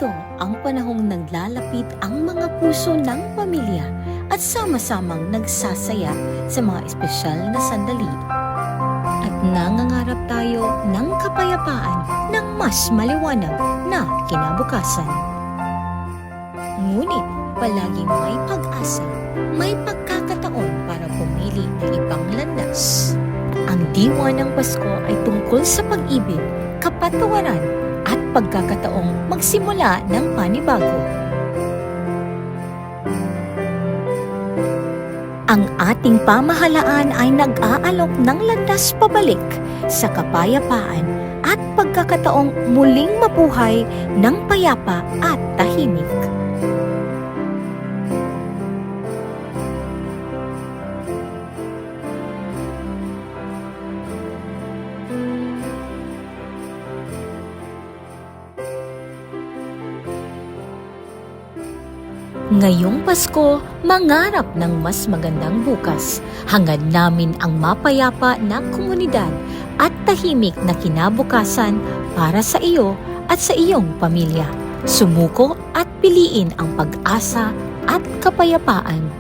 Ito ang panahong naglalapit ang mga puso ng pamilya at sama-samang nagsasaya sa mga espesyal na sandali. At nangangarap tayo ng kapayapaan ng mas maliwanag na kinabukasan. Ngunit palaging may pag-asa, may pagkakataon para pumili ng ibang landas. Ang diwa ng Pasko ay tungkol sa pag-ibig, kapatawaran, at pagkakataong magsimula ng panibago. Ang ating pamahalaan ay nag-aalok ng landas pabalik sa kapayapaan at pagkakataong muling mabuhay ng payapa at tahimik. Ngayong Pasko, mangarap ng mas magandang bukas. Hangad namin ang mapayapa na komunidad at tahimik na kinabukasan para sa iyo at sa iyong pamilya. Sumuko at piliin ang pag-asa at kapayapaan.